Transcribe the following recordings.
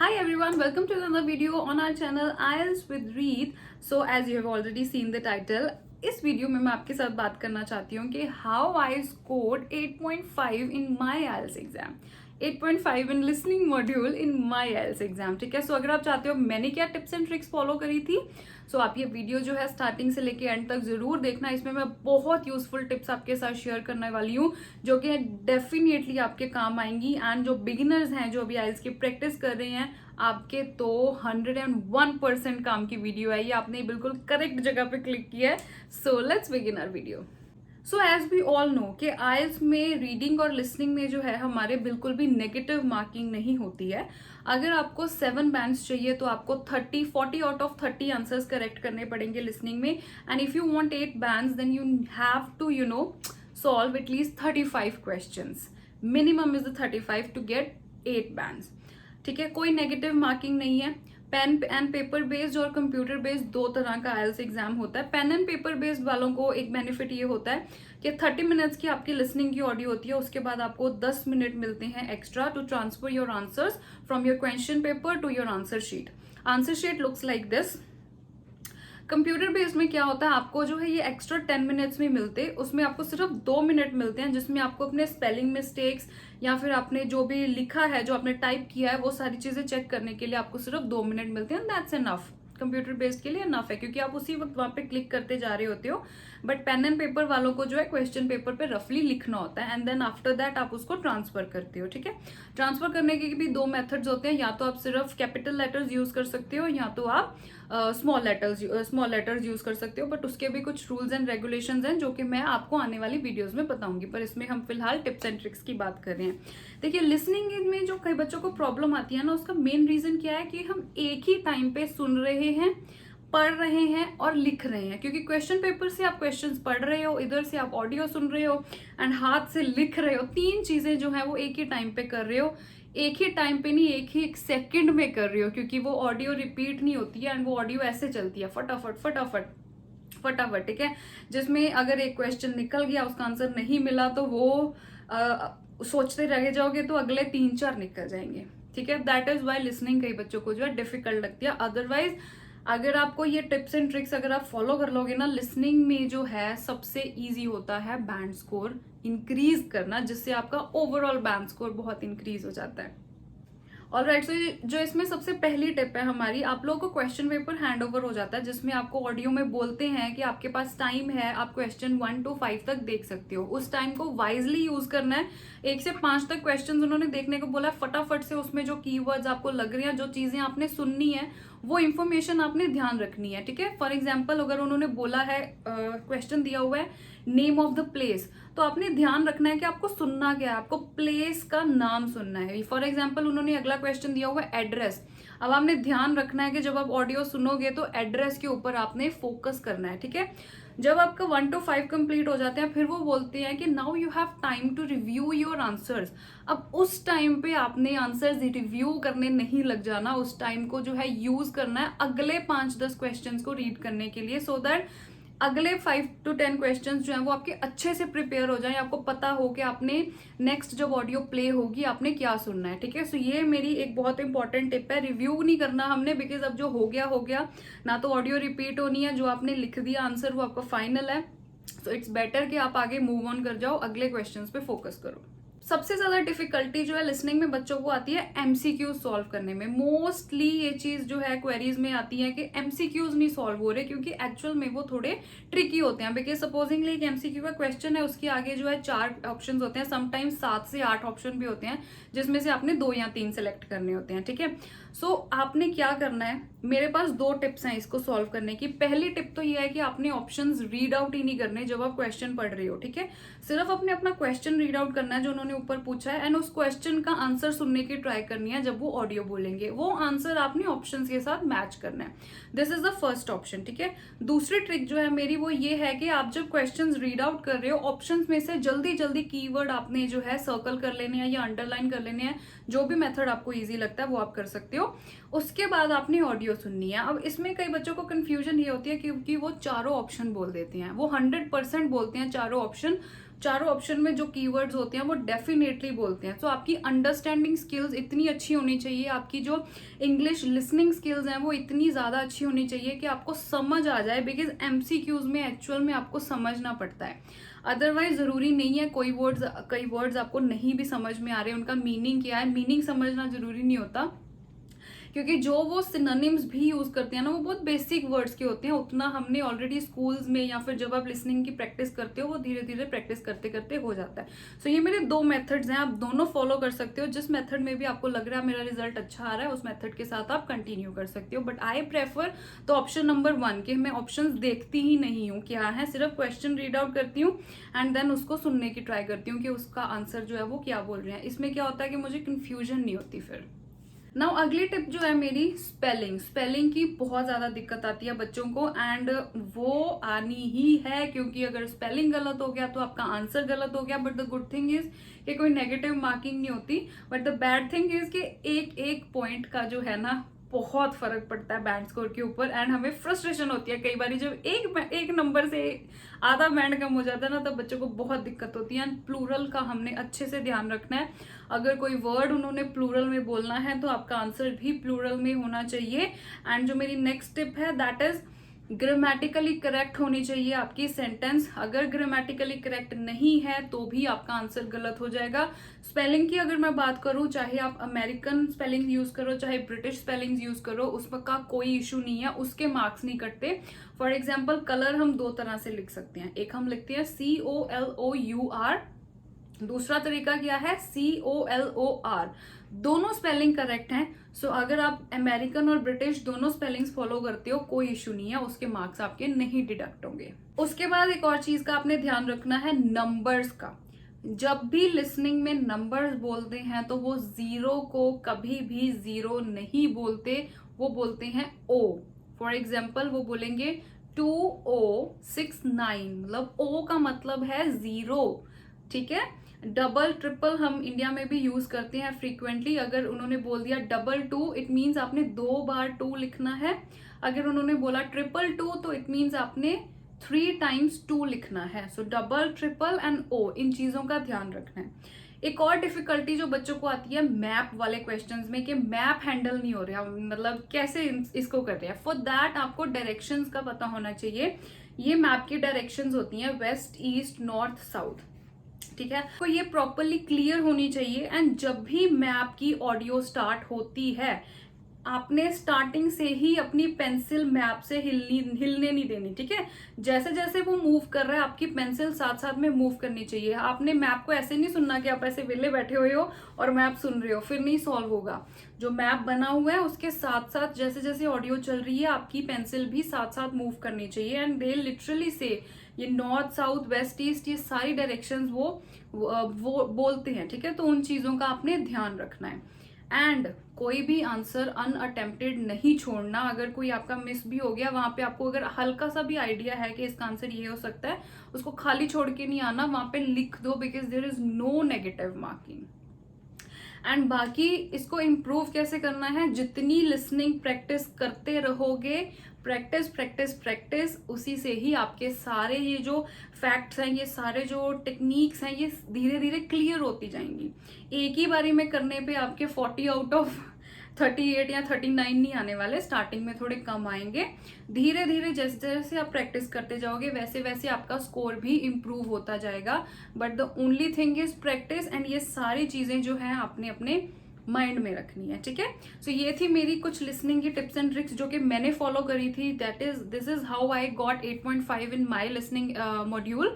Hi everyone, welcome to another video on our channel IELTS with Reet. So as you have already seen the title, इस video में मैं आपके साथ बात करना चाहती हूँ कि how I scored 8.5 in my IELTS exam, 8.5 in listening module in my IELTS exam. ठीक है, सो अगर आप चाहते हो मैंने क्या टिप्स एंड ट्रिक्स फॉलो करी थी, सो आप ये वीडियो जो है स्टार्टिंग से लेके एंड तक जरूर देखना। इसमें मैं बहुत यूजफुल टिप्स आपके साथ शेयर करने वाली हूँ जो कि डेफिनेटली आपके काम आएंगी। एंड जो बिगिनर्स हैं, जो अभी IELTS की प्रैक्टिस कर रहे हैं, आपके तो 101% काम की वीडियो है ये। आपने बिल्कुल करेक्ट जगह पे क्लिक किया है। So let's begin our video. So as we all know कि IELTS में रीडिंग और लिसनिंग में जो है हमारे बिल्कुल भी नेगेटिव मार्किंग नहीं होती है। अगर आपको 7 बैंड्स चाहिए तो आपको 40 आउट ऑफ 30 आंसर्स करेक्ट करने पड़ेंगे लिसनिंग में। And if you want 8 bands then you have to solve at least 35 questions. Minimum is the 35 to get 8 bands. ठीक है, कोई नेगेटिव मार्किंग नहीं है। पेन एंड पेपर बेस्ड और कंप्यूटर बेस्ड दो तरह का IELTS एग्जाम होता है। पेन एंड पेपर बेस्ड वालों को एक बेनिफिट ये होता है कि 30 मिनट्स की आपकी लिसनिंग की ऑडियो होती है, उसके बाद आपको 10 मिनट मिलते हैं extra to transfer your answers from your question paper to your answer sheet. Answer sheet looks like this. Computer based में क्या होता है, आपको जो है ये एक्स्ट्रा 10 मिनट्स में मिलते, उसमें आपको सिर्फ 2 मिनट मिलते हैं जिसमें आपको अपने स्पेलिंग मिस्टेक्स या फिर आपने जो भी लिखा है, जो आपने टाइप किया है, वो सारी चीजें चेक करने के लिए आपको सिर्फ 2 मिनट मिलते हैं। That's enough. कंप्यूटर बेस्ड के लिए एनफ है क्योंकि आप उसी वक्त वहां पे क्लिक करते जा रहे होते हो। बट पेन एंड पेपर वालों को जो है क्वेश्चन पेपर पे रफली लिखना होता है एंड देन आफ्टर दैट आप उसको ट्रांसफर करते हो। ठीक है, ट्रांसफर करने के भी 2 मेथड्स होते हैं, या तो आप सिर्फ कैपिटल लेटर्स यूज कर सकते हो या तो आप स्मॉल लेटर्स यूज कर सकते हो। बट उसके भी कुछ रूल्स एंड रेगुलेशंस हैं जो कि मैं आपको आने वाली वीडियोस में बताऊंगी, पर इसमें हम फिलहाल टिप्स एंड ट्रिक्स की बात कर रहे हैं। देखिए, लिसनिंग में जो कई बच्चों को प्रॉब्लम आती है ना, उसका मेन रीजन क्या है कि हम एक ही टाइम पे सुन रहे हैं, पढ़ रहे हैं और लिख रहे हैं। क्योंकि क्वेश्चन पेपर से आप क्वेश्चंस पढ़ रहे हो, इधर से आप ऑडियो सुन रहे हो एंड हाथ से लिख रहे हो। 3 चीजें जो है वो एक ही टाइम पे कर रहे हो। एक ही टाइम पे नहीं, एक ही एक सेकंड में कर रहे हो, क्योंकि वो ऑडियो रिपीट नहीं होती है एंड वो ऑडियो ऐसे चलती है फटाफट फटाफट फटाफट। ठीक है, जिसमें अगर एक क्वेश्चन निकल गया, उसका आंसर नहीं मिला, तो वो सोचते रह जाओगे तो अगले 3-4 निकल जाएंगे। ठीक है, दैट इज वाई लिसनिंग कई बच्चों को जो है डिफिकल्ट लगती है। अदरवाइज अगर आपको ये टिप्स एंड ट्रिक्स अगर आप फॉलो कर लोगे ना, लिसनिंग में जो है सबसे इजी होता है बैंड स्कोर इंक्रीज करना, जिससे आपका ओवरऑल बैंड स्कोर बहुत इंक्रीज हो जाता है। ऑलराइट, सो जो इसमें सबसे पहली टिप है हमारी, आप लोगों को क्वेश्चन पेपर हैंड ओवर हो जाता है जिसमें आपको ऑडियो में बोलते हैं कि आपके पास टाइम है, आप क्वेश्चन 1 to 5 तक देख सकते हो। उस टाइम को वाइजली यूज करना है। 1 से 5 तक क्वेश्चन उन्होंने देखने को बोला है, फटाफट से उसमें जो कीवर्ड्स आपको लग रहे हैं, जो चीजें आपने सुननी है, वो इन्फॉर्मेशन आपने ध्यान रखनी है। ठीक है, फॉर एग्जाम्पल अगर उन्होंने बोला है, क्वेश्चन दिया हुआ है नेम ऑफ द प्लेस, तो आपने ध्यान रखना है कि आपको सुनना क्या है, आपको प्लेस का नाम सुनना है। फॉर एग्जाम्पल उन्होंने अगला क्वेश्चन दिया हुआ है एड्रेस। अब आपने ध्यान रखना है कि जब आप ऑडियो सुनोगे तो एड्रेस के ऊपर आपने फोकस करना है। ठीक है, जब आपका 1 to 5 कंप्लीट हो जाते हैं, फिर वो बोलते हैं कि now you have time to review your answers. अब उस टाइम पे आपने आंसर्स रिव्यू करने नहीं लग जाना, उस टाइम को जो है यूज करना है अगले 5-10 क्वेश्चंस को रीड करने के लिए, सो दैट अगले 5 to 10 क्वेश्चंस जो हैं वो आपके अच्छे से प्रिपेयर हो जाएं, आपको पता हो कि आपने नेक्स्ट जब ऑडियो प्ले होगी आपने क्या सुनना है। ठीक है, सो ये मेरी एक बहुत इंपॉर्टेंट टिप है। रिव्यू नहीं करना हमने, बिकॉज अब जो हो गया ना, तो ऑडियो रिपीट होनी है, जो आपने लिख दिया आंसर वो आपका फाइनल है। सो इट्स बेटर कि आप आगे मूव ऑन कर जाओ, अगले क्वेश्चन पे फोकस करो। सबसे ज्यादा डिफिकल्टी जो है लिसनिंग में बच्चों को आती है एमसीक्यू सॉल्व करने में। मोस्टली ये चीज जो है क्वेरीज में आती है कि एमसीक्यूज नहीं सॉल्व हो रहे, क्योंकि एक्चुअल में वो थोड़े ट्रिकी होते हैं। बिकॉज सपोजिंगली एक एमसीक्यू का क्वेश्चन है, उसके आगे जो है 4 ऑप्शन होते हैं, समटाइम्स 7 से 8 ऑप्शन भी होते हैं, जिसमें से आपने 2 या 3 सेलेक्ट करने होते हैं। ठीक है, सो आपने क्या करना है, मेरे पास 2 टिप्स हैं इसको सॉल्व करने की। पहली टिप तो ये है कि आपने ऑप्शंस रीड आउट ही नहीं करने जब आप क्वेश्चन पढ़ रहे हो। ठीक है, सिर्फ अपने अपना क्वेश्चन रीड आउट करना है जो उन्होंने ऊपर पूछा है, एंड उस क्वेश्चन का आंसर सुनने की ट्राई करनी है। जब वो ऑडियो बोलेंगे वो आंसर आपने ऑप्शन के साथ मैच करना है। This is the first option. ठीक है, दूसरी ट्रिक जो है मेरी वो ये है कि आप जब क्वेश्चन रीड आउट कर रहे हो, ऑप्शन में से जल्दी जल्दी कीवर्ड आपने जो है सर्कल कर लेने हैं या अंडरलाइन कर लेने हैं। जो भी मेथड आपको ईजी लगता है वो आप कर सकते हो। उसके बाद आपने ऑडियो सुननी है। अब इसमें कई बच्चों को कंफ्यूजन ये होती है क्योंकि वो चारों ऑप्शन बोल देते हैं, वो 100% बोलते हैं चारों ऑप्शन, चारों ऑप्शन में जो कीवर्ड्स होते हैं वो डेफिनेटली बोलते हैं। तो आपकी अंडरस्टैंडिंग स्किल्स इतनी अच्छी होनी चाहिए, आपकी जो इंग्लिश लिसनिंग स्किल्स हैं वो इतनी ज़्यादा अच्छी होनी चाहिए कि आपको समझ आ जाए, बिकॉज एमसीक्यूज में एक्चुअल में आपको समझना पड़ता है। अदरवाइज ज़रूरी नहीं है, कई वर्ड्स आपको नहीं भी समझ में आ रहे, उनका मीनिंग क्या है, मीनिंग समझना जरूरी नहीं होता, क्योंकि जो वो सिनोनिम्स भी यूज करते हैं ना वो बहुत बेसिक वर्ड्स के होते हैं। उतना हमने ऑलरेडी स्कूल्स में या फिर जब आप लिसनिंग की प्रैक्टिस करते हो वो धीरे धीरे प्रैक्टिस करते करते हो जाता है। सो ये मेरे 2 मेथड्स हैं, आप दोनों फॉलो कर सकते हो। जिस मेथड में भी आपको लग रहा है मेरा रिजल्ट अच्छा आ रहा है उस मेथड के साथ आप कंटिन्यू कर सकते हो। बट आई प्रेफर तो ऑप्शन नंबर 1 कि मैं ऑप्शन देखती ही नहीं हूँ क्या है, सिर्फ क्वेश्चन रीड आउट करती हूँ एंड देन उसको सुनने की ट्राई करती हूँ कि उसका आंसर जो है वो क्या बोल रहे हैं। इसमें क्या होता है कि मुझे कंफ्यूजन नहीं होती। फिर नाउ अगली टिप जो है मेरी, स्पेलिंग की बहुत ज्यादा दिक्कत आती है बच्चों को, एंड वो आनी ही है, क्योंकि अगर स्पेलिंग गलत हो गया तो आपका आंसर गलत हो गया। But the good thing is कि कोई नेगेटिव मार्किंग नहीं होती, but the bad thing is कि एक एक पॉइंट का जो है ना बहुत फर्क पड़ता है बैंड स्कोर के ऊपर, एंड हमें फ्रस्ट्रेशन होती है कई बार जब एक नंबर से आधा बैंड कम हो जाता है ना, तब बच्चों को बहुत दिक्कत होती है। एंड प्लूरल का हमने अच्छे से ध्यान रखना है, अगर कोई वर्ड उन्होंने प्लूरल में बोलना है तो आपका आंसर भी प्लूरल में होना चाहिए। एंड जो मेरी नेक्स्ट टिप है दैट इज ग्रामेटिकली करेक्ट होनी चाहिए आपकी सेंटेंस। अगर ग्रामेटिकली करेक्ट नहीं है तो भी आपका आंसर गलत हो जाएगा। स्पेलिंग की अगर मैं बात करूं, चाहे आप अमेरिकन स्पेलिंग यूज करो चाहे ब्रिटिश स्पेलिंग यूज करो, उसका कोई इशू नहीं है, उसके मार्क्स नहीं कटते। फॉर एग्जाम्पल कलर हम 2 तरह से लिख सकते हैं, एक हम लिखते हैं COLOUR, दूसरा तरीका क्या है COLOR। दोनों स्पेलिंग करेक्ट हैं। सो अगर आप अमेरिकन और ब्रिटिश दोनों स्पेलिंग्स फॉलो करते हो कोई इशू नहीं है, उसके मार्क्स आपके नहीं डिडक्ट होंगे। उसके बाद एक और चीज का आपने ध्यान रखना है, नंबर्स का। जब भी लिसनिंग में नंबर्स बोलते हैं तो वो 0 को कभी भी 0 नहीं बोलते, वो बोलते हैं O। फॉर एग्जाम्पल वो बोलेंगे 2069, मतलब O का मतलब है 0, ठीक है। डबल ट्रिपल हम इंडिया में भी यूज करते हैं फ्रीक्वेंटली। अगर उन्होंने बोल दिया 22, इट मीन्स आपने 2 बार 2 लिखना है। अगर उन्होंने बोला 222 तो इट मीन्स आपने 3 टाइम्स 2 लिखना है। सो डबल ट्रिपल एंड O, इन चीजों का ध्यान रखना है। एक और डिफिकल्टी जो बच्चों को आती है मैप वाले क्वेश्चंस में कि मैप हैंडल नहीं हो रहा, मतलब कैसे इसको कर रहे हैं। फॉर दैट आपको डायरेक्शंस का पता होना चाहिए। ये मैप की डायरेक्शंस होती हैं वेस्ट, ईस्ट, नॉर्थ, साउथ, ठीक है। तो ये प्रॉपरली क्लियर होनी चाहिए। एंड जब भी मैप की ऑडियो स्टार्ट होती है आपने स्टार्टिंग से ही अपनी पेंसिल मैप से हिलने नहीं देनी, ठीक है। जैसे जैसे वो मूव कर रहा है आपकी पेंसिल साथ साथ में मूव करनी चाहिए। आपने मैप को ऐसे नहीं सुनना कि आप ऐसे विले बैठे हुए हो और मैप सुन रहे हो, फिर नहीं सॉल्व होगा। जो मैप बना हुआ है उसके साथ साथ जैसे जैसे ऑडियो चल रही है आपकी पेंसिल भी साथ साथ मूव करनी चाहिए। एंड दे लिटरली से ये नॉर्थ, साउथ, वेस्ट, ईस्ट, ये सारी डायरेक्शंस वो बोलते हैं, ठीक है। तो उन चीजों का आपने ध्यान रखना है। एंड कोई भी आंसर अनअटेम्प्टेड नहीं छोड़ना। अगर कोई आपका मिस भी हो गया वहां पे आपको अगर हल्का सा भी आइडिया है कि इसका आंसर ये हो सकता है, उसको खाली छोड़ के नहीं आना, वहां पे लिख दो, because there is no negative marking. And बाकी इसको इम्प्रूव कैसे करना है, जितनी लिसनिंग प्रैक्टिस करते रहोगे, प्रैक्टिस प्रैक्टिस प्रैक्टिस, उसी से ही आपके सारे ये जो फैक्ट्स हैं, ये सारे जो टेक्निक्स हैं, ये धीरे धीरे क्लियर होती जाएंगी। एक ही बारी में करने पे आपके 40 आउट ऑफ 38 या 39 नहीं आने वाले, स्टार्टिंग में थोड़े कम आएंगे। धीरे धीरे जैसे जैसे आप प्रैक्टिस करते जाओगे वैसे वैसे आपका स्कोर भी इम्प्रूव होता जाएगा। But the only thing is practice, and ये सारी चीजें जो है आपने अपने माइंड में रखनी है, ठीक है। सो ये थी मेरी कुछ लिसनिंग की टिप्स एंड ट्रिक्स जो कि मैंने फॉलो करी थी। This is how I got 8.5 in my listening module.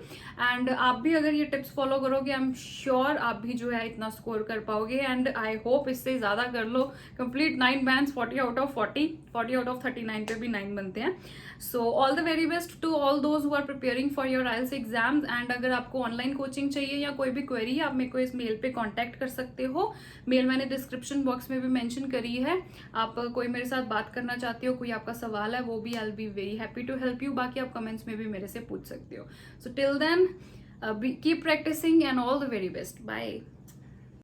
And आप भी अगर ये टिप्स फॉलो करोगे आई एम श्योर आप भी जो है इतना स्कोर कर पाओगे। एंड आई होप इससे ज्यादा कर लो, complete 9 bands, 40 out of 40 out of 39 पे भी 9 बनते हैं। So all the very best to all those who are preparing for your IELTS exams. And अगर आपको ऑनलाइन कोचिंग चाहिए या कोई भी क्वेरी है आप मेरे को इस मेल पे कॉन्टेक्ट कर सकते हो। मेल मैंने डिस्क्रिप्शन बॉक्स में भी मेंशन करी है। आप कोई मेरे साथ बात करना चाहते हो, कोई आपका सवाल है, वो भी I will be very happy to help you. बाकी आप कमेंट्स में भी मेरे से पूछ सकते हो। So till then keep practising and all the very best. Bye.